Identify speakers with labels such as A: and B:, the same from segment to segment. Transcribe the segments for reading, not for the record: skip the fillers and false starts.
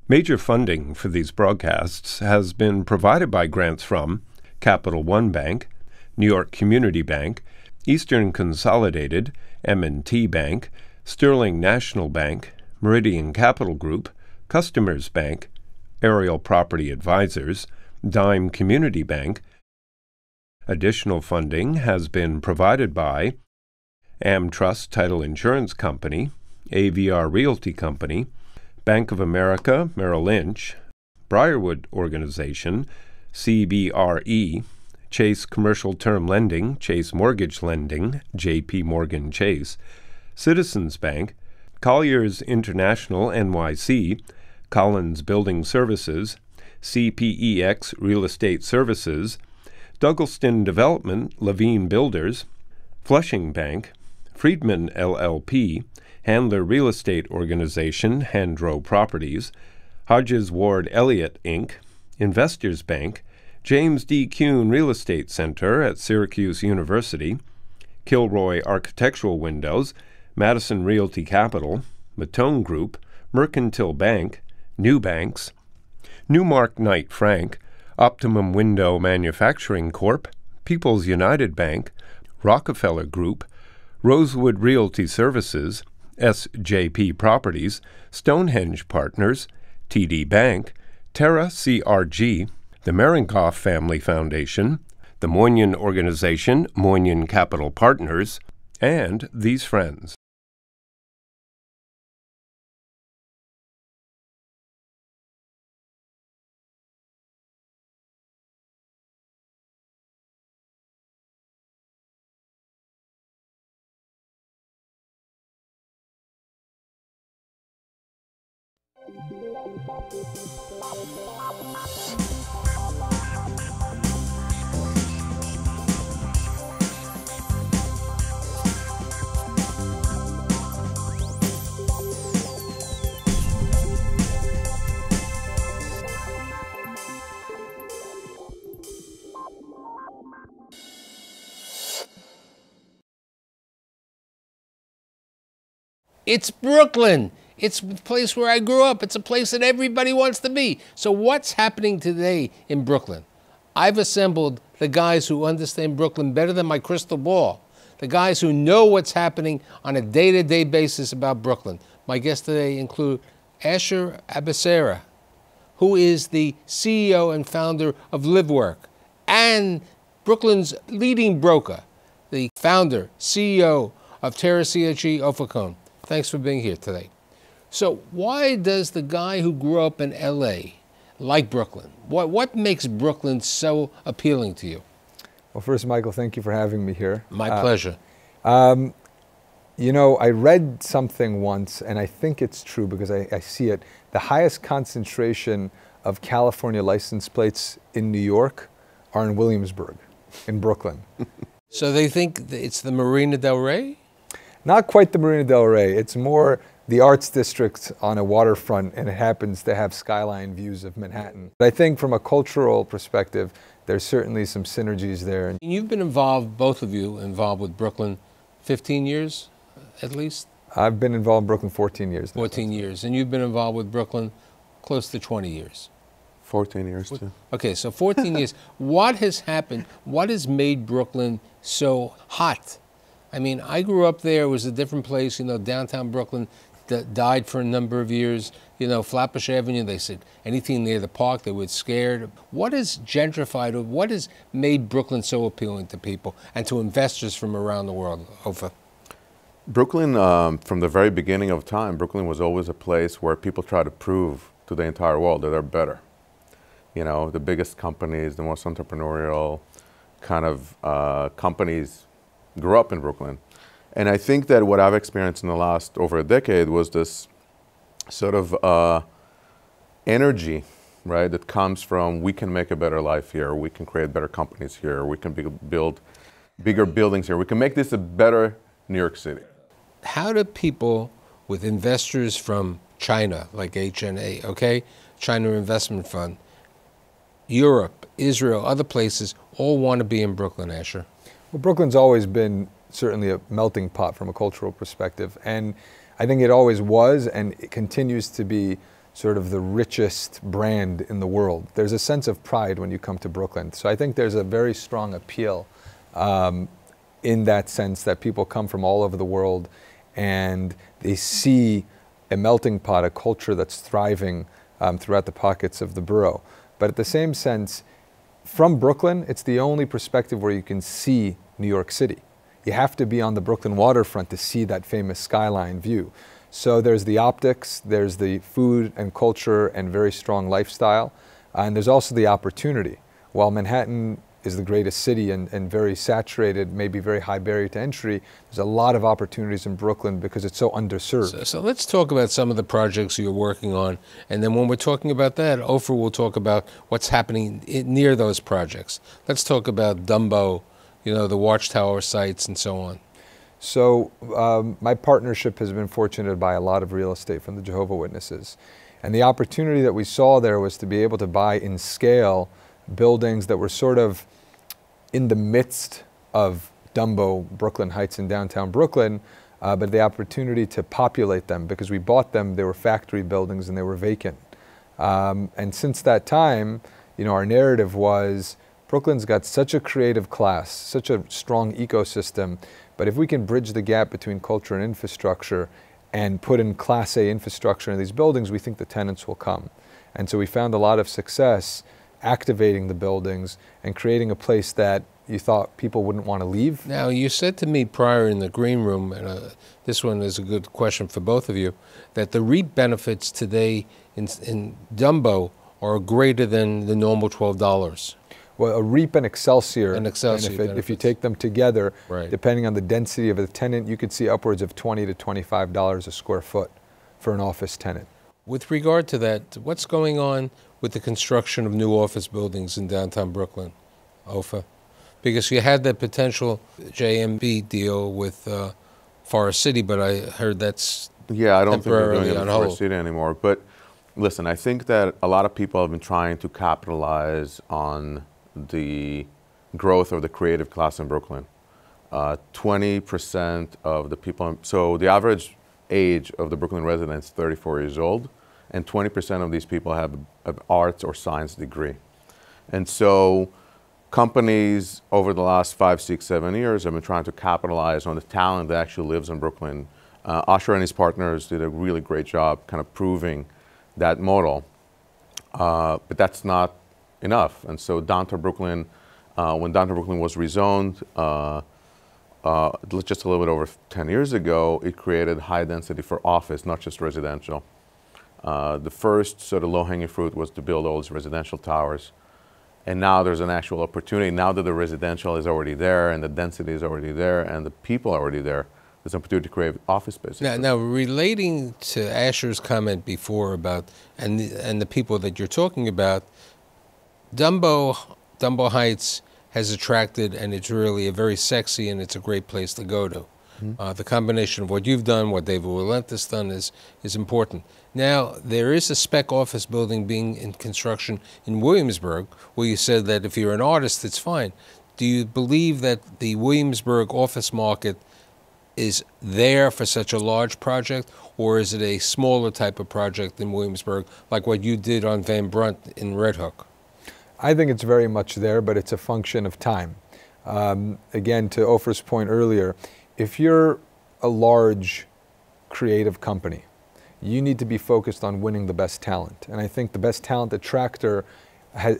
A: Major funding for these broadcasts has been provided by grants from Capital One Bank, New York Community Bank, Eastern Consolidated, M&T Bank, Sterling National Bank, Meridian Capital Group, Customers Bank, Ariel Property Advisors, Dime Community Bank. Additional funding has been provided by AmTrust Title Insurance Company, AVR Realty Company, Bank of America, Merrill Lynch, Briarwood Organization, CBRE, Chase Commercial Term Lending, Chase Mortgage Lending, JP Morgan Chase, Citizens Bank, Colliers International NYC, Collins Building Services, CPEX Real Estate Services, Douglaston Development, Levine Builders, Flushing Bank, Friedman LLP, Handler Real Estate Organization, Handro Properties, Hodges Ward Elliott, Inc., Investors Bank, James D. Kuhn Real Estate Center at Syracuse University, Kilroy Architectural Windows, Madison Realty Capital, Matone Group, Mercantile Bank, New Banks, Newmark Knight Frank, Optimum Window Manufacturing Corp., People's United Bank, Rockefeller Group, Rosewood Realty Services, SJP Properties, Stonehenge Partners, TD Bank, Terra CRG, the Marinkoff Family Foundation, the Moynihan Organization, Moynihan Capital Partners, and these friends.
B: It's Brooklyn. It's the place where I grew up. It's a place that everybody wants to be. So what's happening today in Brooklyn? I've assembled the guys who understand Brooklyn better than my crystal ball. The guys who know what's happening on a day-to-day basis about Brooklyn. My guests today include Asher Abacera, who is the CEO and founder of LiveWork, and Brooklyn's leading broker, the founder, CEO of Terra CRG Ophicone. Thanks for being here today. So why does the guy who grew up in LA like Brooklyn? What makes Brooklyn so appealing to you?
C: Well, first, Michael, thank you for having me here.
B: My pleasure.
C: You know, I read something once, and I think it's true because I see it. The highest concentration of California license plates in New York are in Williamsburg, in Brooklyn.
B: So they think it's the Marina del Rey?
C: Not quite the Marina del Rey. It's more the arts district on a waterfront, and it happens to have skyline views of Manhattan. But I think from a cultural perspective, there's certainly some synergies there.
B: And you've been involved, both of you, involved with Brooklyn 15 years at least?
C: I've been involved in Brooklyn 14 years now.
B: 14 years. And you've been involved with Brooklyn close to 20 years.
D: 14 years too.
B: Okay, so 14 years. What has happened? What has made Brooklyn so hot? I mean, I grew up there. It was a different place. You know, downtown Brooklyn died for a number of years. You know, Flatbush Avenue, they said anything near the park, they were scared. What has gentrified, or what has made Brooklyn so appealing to people and to investors from around the world, Ofa?
D: Brooklyn, from the very beginning of time, Brooklyn was always a place where people try to prove to the entire world that they're better. You know, the biggest companies, the most entrepreneurial kind of companies grew up in Brooklyn. And I think that what I've experienced in the last over a decade was this sort of energy, right, that comes from we can make a better life here, we can create better companies here, we can build bigger buildings here, we can make this a better New York City.
B: How do people with investors from China, like HNA, okay, China Investment Fund, Europe, Israel, other places, all want to be in Brooklyn, Asher?
C: Well, Brooklyn's always been certainly a melting pot from a cultural perspective, and I think it always was, and it continues to be sort of the richest brand in the world. There's a sense of pride when you come to Brooklyn. So I think there's a very strong appeal in that sense that people come from all over the world and they see a melting pot, a culture that's thriving throughout the pockets of the borough. But at the same sense, from Brooklyn, it's the only perspective where you can see New York City. You have to be on the Brooklyn waterfront to see that famous skyline view. So there's the optics, there's the food and culture and very strong lifestyle, and there's also the opportunity. While Manhattan is the greatest city and very saturated, maybe very high barrier to entry, there's a lot of opportunities in Brooklyn because it's so underserved.
B: So let's talk about some of the projects you're working on, and then when we're talking about that, Ofer will talk about what's happening near those projects. Let's talk about Dumbo, you know, the Watchtower sites and so on.
C: So my partnership has been fortunate to buy a lot of real estate from the Jehovah's Witnesses. And the opportunity that we saw there was to be able to buy in scale buildings that were sort of in the midst of Dumbo, Brooklyn Heights in downtown Brooklyn, but the opportunity to populate them because we bought them, they were factory buildings and they were vacant. And since that time, you know, our narrative was Brooklyn's got such a creative class, such a strong ecosystem, but if we can bridge the gap between culture and infrastructure and put in Class A infrastructure in these buildings, we think the tenants will come. And so we found a lot of success activating the buildings and creating a place that you thought people wouldn't want to leave.
B: Now, you said to me prior in the green room, and this one is a good question for both of you, that the REIT benefits today in Dumbo are greater than the normal $12.
C: Well, a REIT and Excelsior, if you take them together,
B: right,
C: depending on the density of the tenant, you could see upwards of $20 to $25 a square foot for an office tenant.
B: With regard to that, what's going on with the construction of new office buildings in downtown Brooklyn, Ofer? Because you had that potential JMB deal with Forest City, but I heard that's
D: yeah, I don't think they're doing it
B: on
D: in
B: hold.
D: Forest City anymore. But listen, I think that a lot of people have been trying to capitalize on the growth of the creative class in Brooklyn. 20% of the people, so the average age of the Brooklyn residents is 34 years old, and 20% of these people have an arts or science degree. And so companies over the last 5, 6, 7 years have been trying to capitalize on the talent that actually lives in Brooklyn. Usher and his partners did a really great job kind of proving that model, but that's not enough. And so downtown Brooklyn, when downtown Brooklyn was rezoned just a little bit over 10 years ago, it created high density for office, not just residential. The first sort of low-hanging fruit was to build all these residential towers. And now there's an actual opportunity. Now that the residential is already there and the density is already there and the people are already there, there's an opportunity to create office space.
B: Now, relating to Asher's comment before about, and the people that you're talking about, Dumbo Heights has attracted, and it's really a very sexy and it's a great place to go to. Mm-hmm. The combination of what you've done, what David Walentis done is important. Now, there is a spec office building being in construction in Williamsburg, where you said that if you're an artist, it's fine. Do you believe that the Williamsburg office market is there for such a large project, or is it a smaller type of project in Williamsburg, like what you did on Van Brunt in Red Hook?
C: I think it's very much there, but it's a function of time. Again, to Ofer's point earlier, if you're a large creative company, you need to be focused on winning the best talent. And I think the best talent attractor,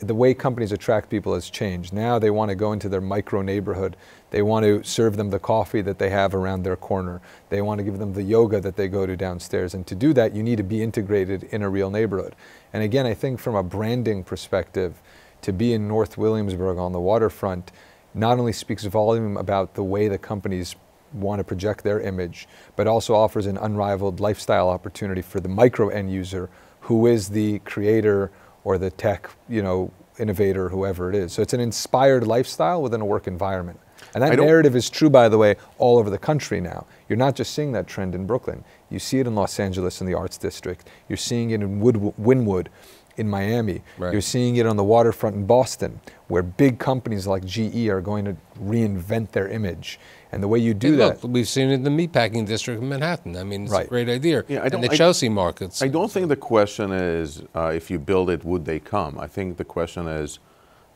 C: the way companies attract people has changed. Now they want to go into their micro neighborhood. They want to serve them the coffee that they have around their corner. They want to give them the yoga that they go to downstairs. And to do that, you need to be integrated in a real neighborhood. And again, I think from a branding perspective, to be in North Williamsburg on the waterfront not only speaks volume about the way the companies want to project their image, but also offers an unrivaled lifestyle opportunity for the micro end user who is the creator or the tech, innovator, whoever it is. So it's an inspired lifestyle within a work environment. And that narrative is true, by the way, all over the country now. You're not just seeing that trend in Brooklyn. You see it in Los Angeles in the Arts District. You're seeing it in Wynwood. in Miami.
B: Right.
C: You're seeing it on the waterfront in Boston, where big companies like GE are going to reinvent their image. And the way you do that...
B: Look, we've seen it in the meatpacking district in Manhattan. I mean, it's a great idea.
D: Yeah,
B: and the Chelsea markets.
D: I don't think the question is, if you build it, would they come? I think the question is,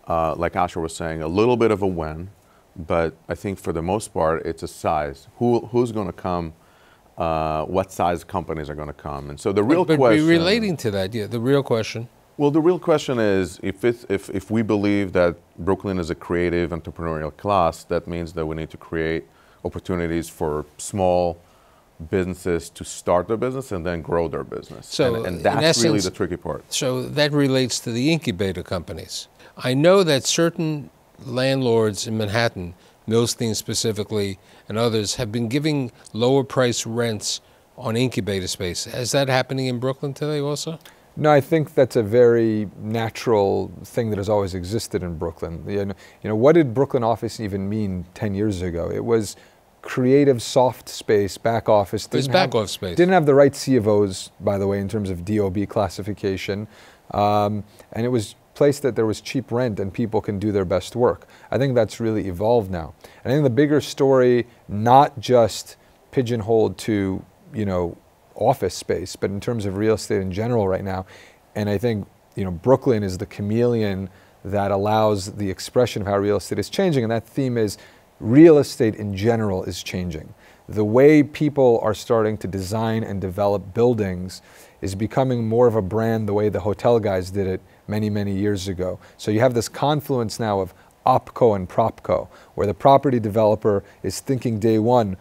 D: like Asher was saying, a little bit of a when, but I think for the most part, it's a size. Who's going to come? What size companies are going to come? And so the real question...
B: But relating to that, the real question...
D: Well, the real question is, if we believe that Brooklyn is a creative entrepreneurial class, that means that we need to create opportunities for small businesses to start their business and then grow their business.
B: So
D: and that's
B: essence,
D: really the tricky part.
B: So that relates to the incubator companies. I know that certain landlords in Manhattan, Milstein specifically, and others, have been giving lower price rents on incubator space. Is that happening in Brooklyn today also?
C: No, I think that's a very natural thing that has always existed in Brooklyn. You know, what did Brooklyn office even mean 10 years ago? It was creative, soft space, back office.
B: It was back office space.
C: Didn't have the right C of Os, by the way, in terms of DOB classification. And it was a place that there was cheap rent and people can do their best work. I think that's really evolved now. And I think the bigger story, not just pigeonholed to, you know, office space, but in terms of real estate in general right now. And I think, you know, Brooklyn is the chameleon that allows the expression of how real estate is changing. And that theme is real estate in general is changing. The way people are starting to design and develop buildings is becoming more of a brand the way the hotel guys did it many, many years ago. So you have this confluence now of OpCo and PropCo, where the property developer is thinking day one,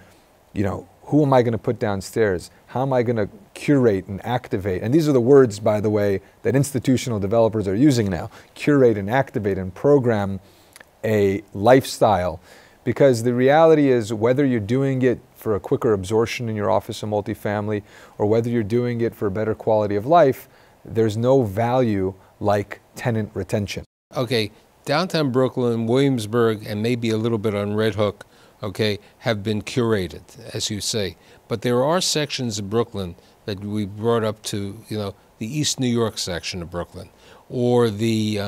C: you know, who am I going to put downstairs? How am I going to curate and activate? And these are the words, by the way, that institutional developers are using now. Curate and activate and program a lifestyle. Because the reality is, whether you're doing it for a quicker absorption in your office and multifamily, or whether you're doing it for a better quality of life, there's no value like tenant retention.
B: Okay, downtown Brooklyn, Williamsburg, and maybe a little bit on Red Hook, okay, have been curated, as you say. But there are sections of Brooklyn that we brought up to, you know, the East New York section of Brooklyn, or the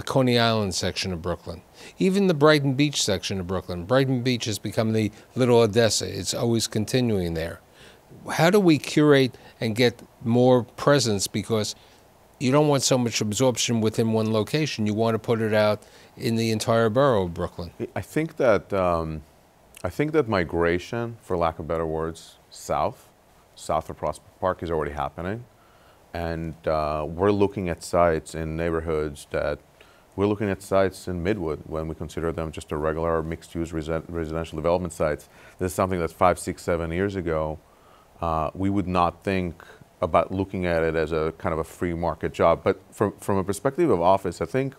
B: Coney Island section of Brooklyn, even the Brighton Beach section of Brooklyn. Brighton Beach has become the little Odessa. It's always continuing there. How do we curate and get more presence? Because you don't want so much absorption within one location. You want to put it out in the entire borough of Brooklyn.
D: I think that migration, for lack of better words, south of Prospect Park is already happening, and we're looking at sites in neighborhoods that we're looking at sites in Midwood when we consider them just a regular mixed-use residential development sites. This is something that 5, 6, 7 years ago we would not think about looking at it as a kind of a free market job. But from a perspective of office, I think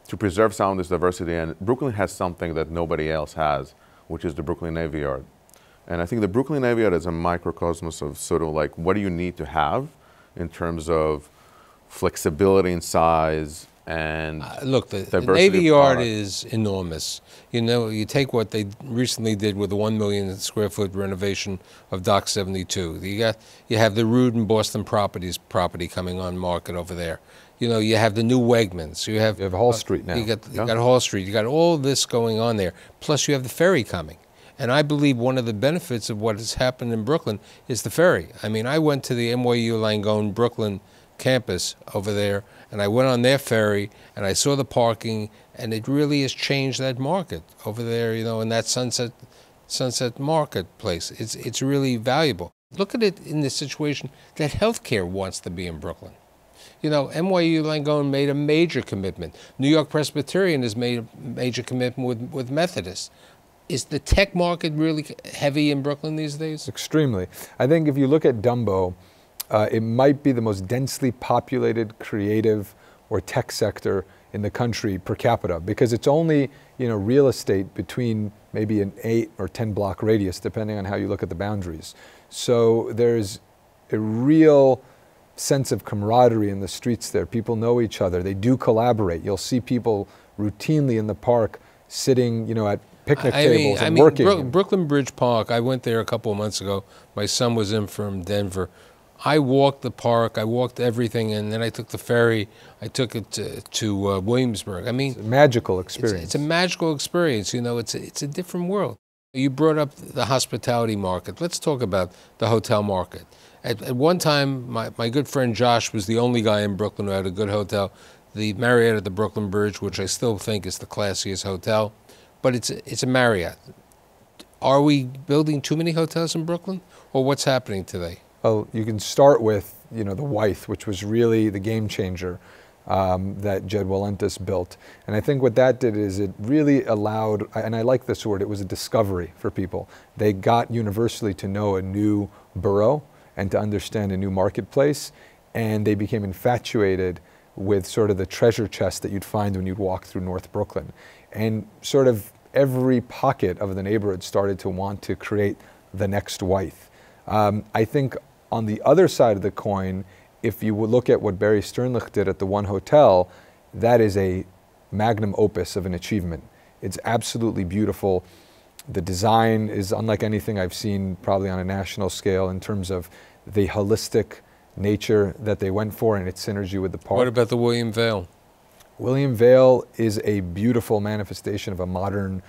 D: to preserve some of this diversity, and Brooklyn has something that nobody else has, which is the Brooklyn Navy Yard. And I think the Brooklyn Navy Yard is a microcosmos of sort of like, what do you need to have in terms of flexibility in size and
B: look, the Navy Yard is enormous. You know, you take what they recently did with the 1 million square foot renovation of Dock 72. You have the Rudin Boston Properties property coming on market over there. You know, you have the new Wegmans. You have
C: Hall Street now.
B: You got Hall Street. You got all this going on there. Plus, you have the ferry coming. And I believe one of the benefits of what has happened in Brooklyn is the ferry. I mean, I went to the NYU Langone Brooklyn campus over there, and I went on their ferry, and I saw the parking, and it really has changed that market over there, you know, in that Sunset Marketplace. It's really valuable. Look at it in the situation that healthcare wants to be in Brooklyn. You know, NYU Langone made a major commitment. New York Presbyterian has made a major commitment with Methodists. Is the tech market really heavy in Brooklyn these days?
C: Extremely. I think if you look at Dumbo, it might be the most densely populated creative or tech sector in the country per capita, because it's only, you know, real estate between maybe an 8 or 10 block radius, depending on how you look at the boundaries. So there's a real sense of camaraderie in the streets there. People know each other. They do collaborate. You'll see people routinely in the park sitting, you know, at picnic tables and working.
B: Brooklyn Bridge Park, I went there a couple of months ago. My son was in from Denver. I walked the park, I walked everything, and then I took the ferry. I took it to Williamsburg. I mean,
C: It's a magical experience.
B: It's a magical experience. You know, it's a different world. You brought up the hospitality market. Let's talk about the hotel market. At one time, my good friend Josh was the only guy in Brooklyn who had a good hotel, the Marriott at the Brooklyn Bridge, which I still think is the classiest hotel, but it's a Marriott. Are we building too many hotels in Brooklyn, or what's happening today?
C: Well, you can start with, the Wythe, which was really the game changer that Jed Walentis built. And I think what that did is it really allowed, and I like this word, it was a discovery for people. They got universally to know a new borough and to understand a new marketplace, and they became infatuated with sort of the treasure chest that you'd find when you'd walk through North Brooklyn. And sort of every pocket of the neighborhood started to want to create the next Wythe. I think on the other side of the coin, if you would look at what Barry Sternlich did at the One Hotel, that is a magnum opus of an achievement. It's absolutely beautiful. The design is unlike anything I've seen probably on a national scale in terms of the holistic nature that they went for and its synergy with the park.
B: What about the William Vale?
C: William Vale is a beautiful manifestation of a modern,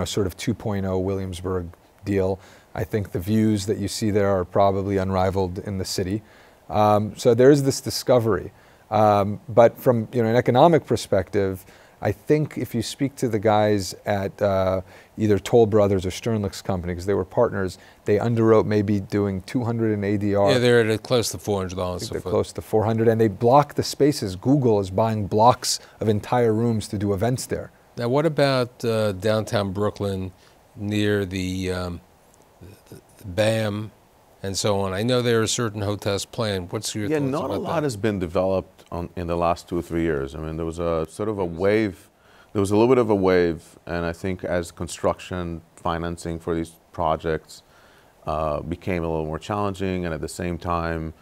C: sort of 2.0 Williamsburg deal. I think the views that you see there are probably unrivaled in the city. So there is this discovery. But from an economic perspective, I think if you speak to the guys at either Toll Brothers or Sternlich's company, because they were partners, they underwrote maybe doing 200 in ADR.
B: Yeah, they're at close to $400 a foot.
C: They're close to 400, and they block the spaces. Google is buying blocks of entire rooms to do events there.
B: Now, what about downtown Brooklyn near the BAM and so on? I know there are certain hotels planned. What's your thoughts about that?
D: Yeah, not a lot has been developed in the last 2 or 3 years. I mean, there was a sort of a wave. There was a little bit of a wave, and I think as construction financing for these projects became a little more challenging, and at the same time,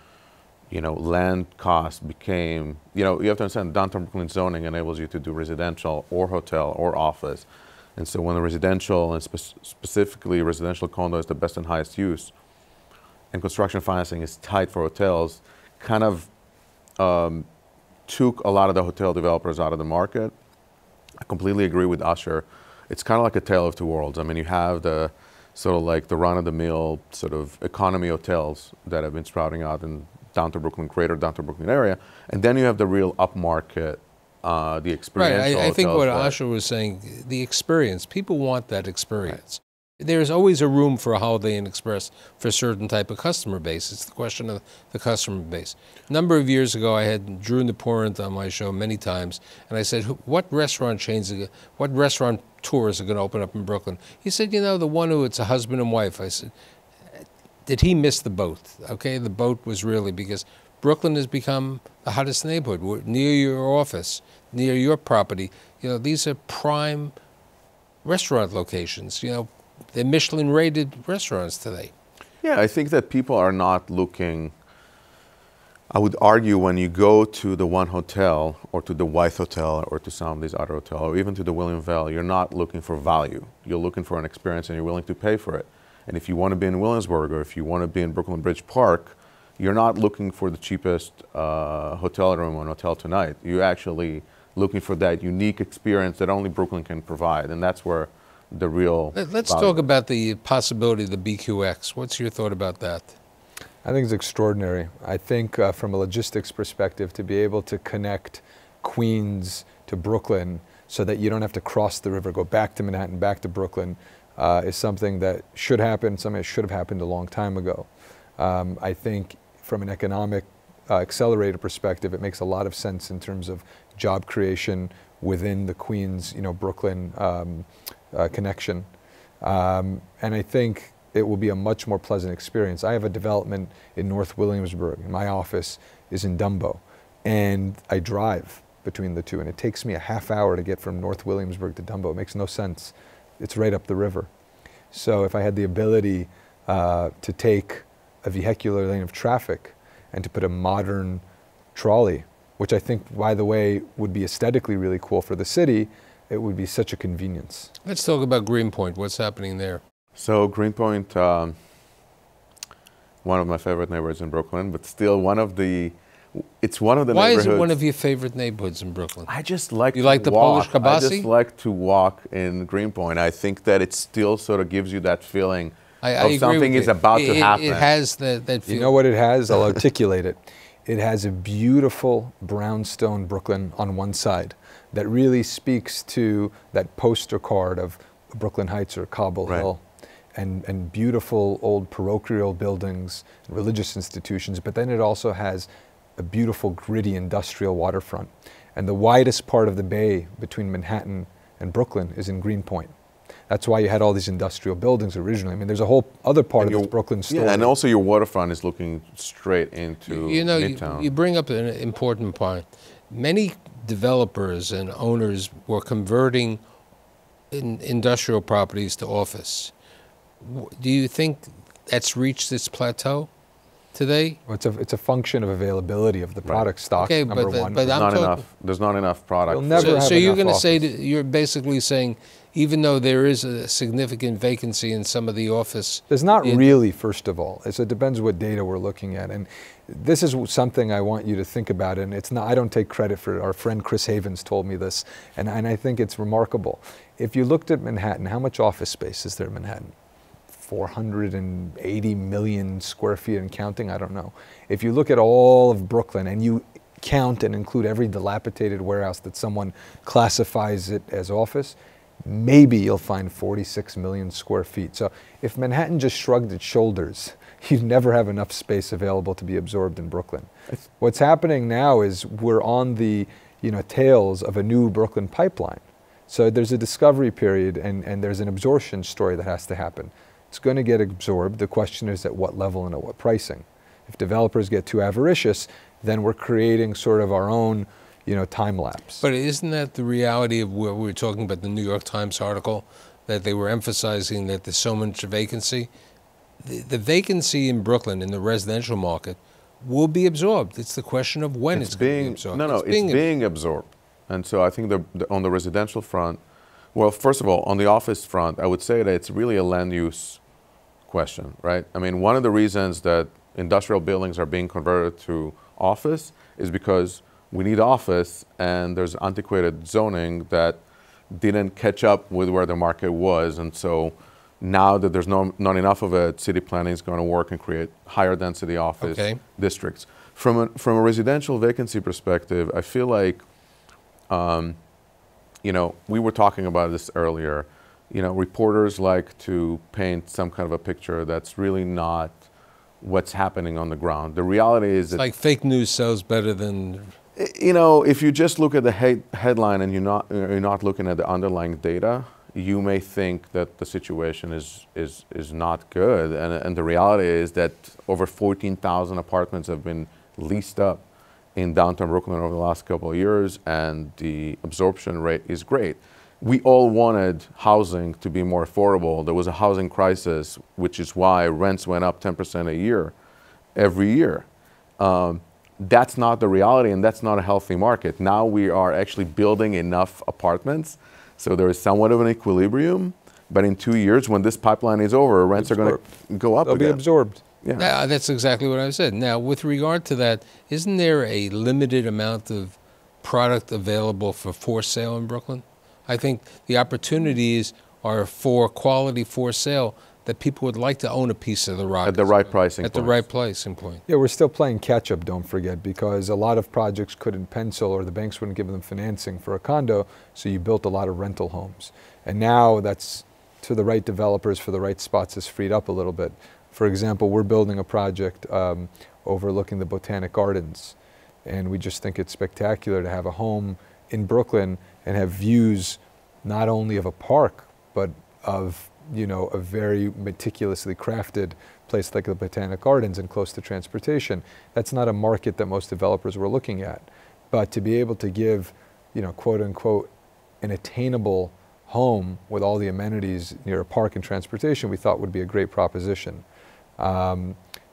D: land costs became, you have to understand downtown Brooklyn zoning enables you to do residential or hotel or office. And so when the residential, and specifically residential condo, is the best and highest use, and construction financing is tight for hotels, kind of took a lot of the hotel developers out of the market. I completely agree with Usher. It's kind of like a tale of two worlds. I mean, you have the sort of like the run-of-the-mill sort of economy hotels that have been sprouting out in downtown Brooklyn, greater downtown Brooklyn area, and then you have the real upmarket, the experiential
B: Right, I think what
D: hotels,
B: Asha was saying, the experience, people want that experience. Right. There's always a room for a Holiday Inn Express for a certain type of customer base. It's the question of the customer base. A number of years ago, I had Drew Naporent on my show many times, and I said, what restaurant chains, what restaurant tours are going to open up in Brooklyn? He said, the one who it's a husband and wife. I said, did he miss the boat? Okay, the boat was really, because Brooklyn has become the hottest neighborhood. Near your office, near your property, these are prime restaurant locations. They're Michelin-rated restaurants today.
D: Yeah, I think that people are not looking. I would argue when you go to the One Hotel or to the Wythe Hotel or to some of these other hotels or even to the William Vale, you're not looking for value. You're looking for an experience and you're willing to pay for it. And if you want to be in Williamsburg or if you want to be in Brooklyn Bridge Park, you're not looking for the cheapest hotel room on Hotel Tonight. You're actually looking for that unique experience that only Brooklyn can provide. And that's where the real
B: Let's
D: value.
B: talk about the possibility of the BQX. What's your thought about that?
C: I think it's extraordinary. I think from a logistics perspective, to be able to connect Queens to Brooklyn so that you don't have to cross the river, go back to Manhattan, back to Brooklyn, is something that should happen, something that should have happened a long time ago. I think from an economic accelerator perspective, it makes a lot of sense in terms of job creation within the Queens, Brooklyn connection. And I think it will be a much more pleasant experience. I have a development in North Williamsburg, and my office is in Dumbo, and I drive between the two, and it takes me a half hour to get from North Williamsburg to Dumbo. It makes no sense. It's right up the river. So if I had the ability to take a vehicular lane of traffic and to put a modern trolley, which I think, by the way, would be aesthetically really cool for the city, it would be such a convenience.
B: Let's talk about Greenpoint. What's happening there?
D: So Greenpoint, one of my favorite neighborhoods in Brooklyn, but still it's one of the
B: Why
D: neighborhoods.
B: is it one of your favorite neighborhoods in Brooklyn?
D: I just like
B: You
D: to
B: like the
D: walk.
B: Polish kielbasa?
D: I just like to walk in Greenpoint. I think that it still sort of gives you that feeling
B: I
D: of
B: agree
D: something
B: with
D: is
B: you.
D: about to happen.
B: It has that feel.
C: You know what it has? I'll articulate it. It has a beautiful brownstone Brooklyn on one side that really speaks to that poster card of Brooklyn Heights or Cobble
D: Right.
C: Hill, and beautiful old parochial buildings, religious institutions, but then it also has a beautiful gritty industrial waterfront. And the widest part of the bay between Manhattan and Brooklyn is in Greenpoint. That's why you had all these industrial buildings originally. I mean, there's a whole other part of this Brooklyn story.
D: Yeah, and also your waterfront is looking straight into
B: You know,
D: Midtown.
B: you bring up an important point. Many developers and owners were converting industrial properties to office. Do you think that's reached its plateau today?
C: Well, it's a function of availability of the product stock,
B: Okay,
C: number
B: but
C: one.
B: I'm talking.
D: There's not enough product.
C: You'll never have
B: So you're
C: enough
B: going to say
C: office.
B: that you're basically saying, even though there is a significant vacancy in some of the office,
C: There's not really, first of all. So it depends what data we're looking at. And this is something I want you to think about. And it's not, I don't take credit for it. Our friend Chris Havens told me this. And I think it's remarkable. If you looked at Manhattan, how much office space is there in Manhattan? 480 million square feet and counting? I don't know. If you look at all of Brooklyn and you count and include every dilapidated warehouse that someone classifies it as office, maybe you'll find 46 million square feet. So if Manhattan just shrugged its shoulders, you'd never have enough space available to be absorbed in Brooklyn. What's happening now is we're on the tails of a new Brooklyn pipeline. So there's a discovery period and there's an absorption story that has to happen. It's going to get absorbed. The question is at what level and at what pricing. If developers get too avaricious, then we're creating sort of our own time lapse.
B: But isn't that the reality of where we were talking about the New York Times article, that they were emphasizing that there's so much vacancy? The vacancy in Brooklyn in the residential market will be absorbed. It's the question of when it's going to be absorbed.
D: No, it's being absorbed. And so I think on the residential front, well, first of all, on the office front, I would say that it's really a land use question, right? I mean, one of the reasons that industrial buildings are being converted to office is because we need office, and there's antiquated zoning that didn't catch up with where the market was. And so now that there's not enough of it, city planning is going to work and create higher density office districts. From a residential vacancy perspective, I feel like, we were talking about this earlier. Reporters like to paint some kind of a picture that's really not what's happening on the ground. The reality is that,
B: like, fake news sells better than.
D: If you just look at the headline and you're not looking at the underlying data, you may think that the situation is not good. And the reality is that over 14,000 apartments have been leased up in downtown Brooklyn over the last couple of years, and the absorption rate is great. We all wanted housing to be more affordable. There was a housing crisis, which is why rents went up 10% a year, every year. That's not the reality, and that's not a healthy market. Now we are actually building enough apartments, so there is somewhat of an equilibrium. But in 2 years, when this pipeline is over, rents are going to go up
C: They'll
D: again.
C: be absorbed.
B: Yeah. That's exactly what I said. Now, with regard to that, isn't there a limited amount of product available for sale in Brooklyn? I think the opportunities are for quality for sale that people would like to own a piece of the rock.
D: At the right pricing
B: At the
D: point.
B: right pricing point.
C: Yeah, we're still playing catch up, don't forget, because a lot of projects couldn't pencil or the banks wouldn't give them financing for a condo, so you built a lot of rental homes. And now that's to the right developers for the right spots has freed up a little bit. For example, we're building a project overlooking the Botanic Gardens, and we just think it's spectacular to have a home in Brooklyn and have views not only of a park, but of a very meticulously crafted place like the Botanic Gardens and close to transportation. That's not a market that most developers were looking at. But to be able to give, quote unquote, an attainable home with all the amenities near a park and transportation, we thought would be a great proposition.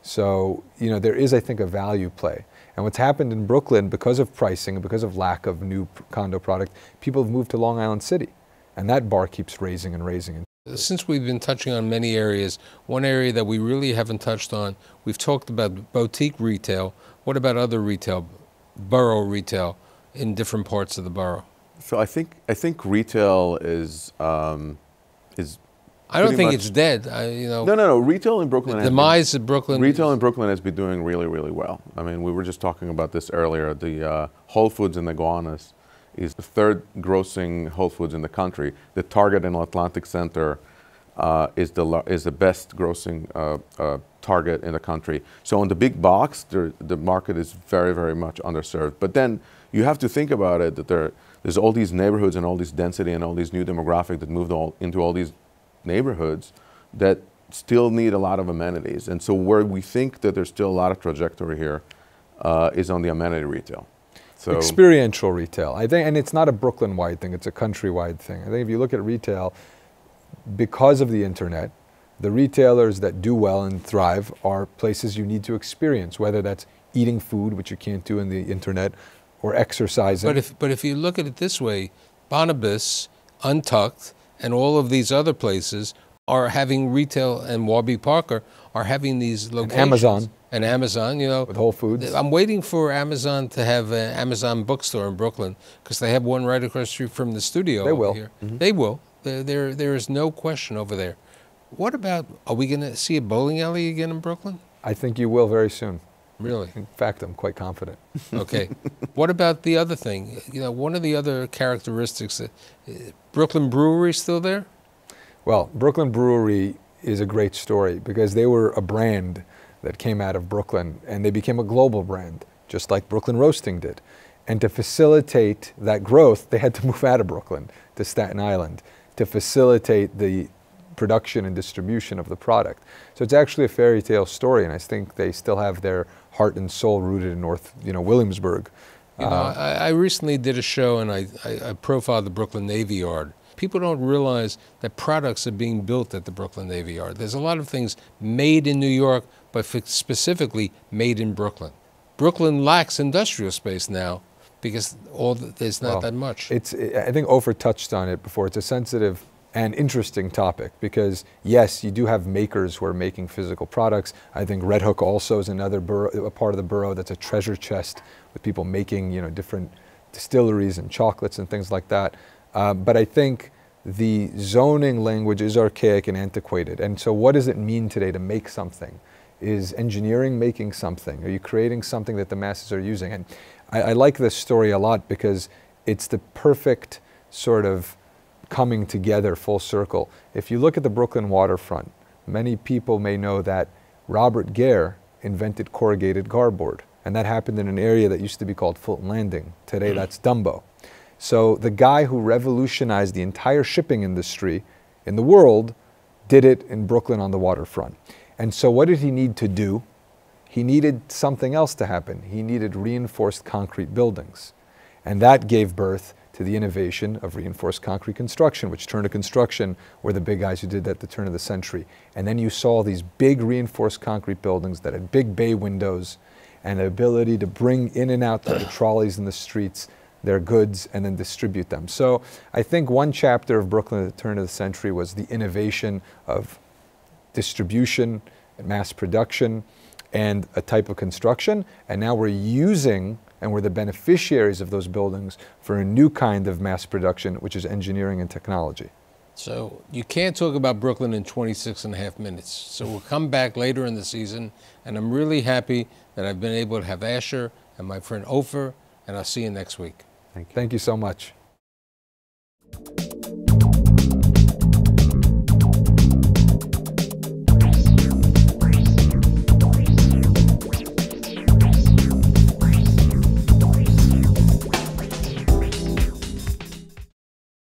C: So, there is, I think, a value play. And what's happened in Brooklyn, because of pricing and because of lack of new condo product, people have moved to Long Island City. And that bar keeps raising and raising.
B: Since we've been touching on many areas, one area that we really haven't touched on, we've talked about boutique retail. What about other retail, borough retail, in different parts of the borough?
D: So I think retail is
B: I don't think it's dead.
D: No. Retail in Brooklyn.
B: The demise of Brooklyn.
D: Retail in Brooklyn has been doing really, really well. I mean, we were just talking about this earlier. The Whole Foods in the Gowanus is the third grossing Whole Foods in the country. The Target in Atlantic Center is the best grossing Target in the country. So on the big box, the market is very, very much underserved. But then you have to think about it that there's all these neighborhoods and all this density and all these new demographic that moved into all these neighborhoods that still need a lot of amenities. And so where we think that there's still a lot of trajectory here is on the amenity retail. So
C: experiential retail, I think, and it's not a Brooklyn-wide thing, it's a country-wide thing. I think if you look at retail, because of the internet, the retailers that do well and thrive are places you need to experience, whether that's eating food, which you can't do in the internet, or exercising.
B: But if you look at it this way, Barnabas, Untucked, and all of these other places are having retail, and Warby Parker are having these locations. And Amazon,
C: with Whole Foods.
B: I'm waiting for Amazon to have an Amazon bookstore in Brooklyn, because they have one right across the street from the studio.
C: They will.
B: Here. Mm-hmm. They will. There is no question over there. What about, are we going to see a bowling alley again in Brooklyn?
C: I think you will very soon.
B: Really?
C: In fact, I'm quite confident.
B: Okay. What about the other thing? One of the other characteristics, Brooklyn Brewery still there?
C: Well, Brooklyn Brewery is a great story because they were a brand that came out of Brooklyn and they became a global brand, just like Brooklyn Roasting did. And to facilitate that growth, they had to move out of Brooklyn to Staten Island to facilitate the production and distribution of the product. So it's actually a fairy tale story, and I think they still have their heart and soul rooted in North, Williamsburg.
B: I recently did a show and I profiled the Brooklyn Navy Yard. People don't realize that products are being built at the Brooklyn Navy Yard. There's a lot of things made in New York, but specifically made in Brooklyn. Brooklyn lacks industrial space now because there's not that much.
C: I think Ofer touched on it before. It's a sensitive and interesting topic because, yes, you do have makers who are making physical products. I think Red Hook also is another a part of the borough that's a treasure chest with people making, different distilleries and chocolates and things like that. But I think the zoning language is archaic and antiquated. And so what does it mean today to make something? Is engineering making something? Are you creating something that the masses are using? And I like this story a lot because it's the perfect sort of coming together full circle. If you look at the Brooklyn waterfront, many people may know that Robert Gare invented corrugated cardboard. And that happened in an area that used to be called Fulton Landing. Today that's Dumbo. So the guy who revolutionized the entire shipping industry in the world did it in Brooklyn on the waterfront. And so what did he need to do? He needed something else to happen. He needed reinforced concrete buildings. And that gave birth to the innovation of reinforced concrete construction, which Turner Construction were the big guys who did that at the turn of the century. And then you saw these big reinforced concrete buildings that had big bay windows and the ability to bring in and out to the trolleys in the streets their goods and then distribute them. So I think one chapter of Brooklyn at the turn of the century was the innovation of distribution and mass production and a type of construction. And now we're using and we're the beneficiaries of those buildings for a new kind of mass production, which is engineering and technology.
B: So you can't talk about Brooklyn in 26 and a half minutes. So we'll come back later in the season, and I'm really happy that I've been able to have Asher and my friend Ofer, and I'll see you next week.
C: Thank you so much.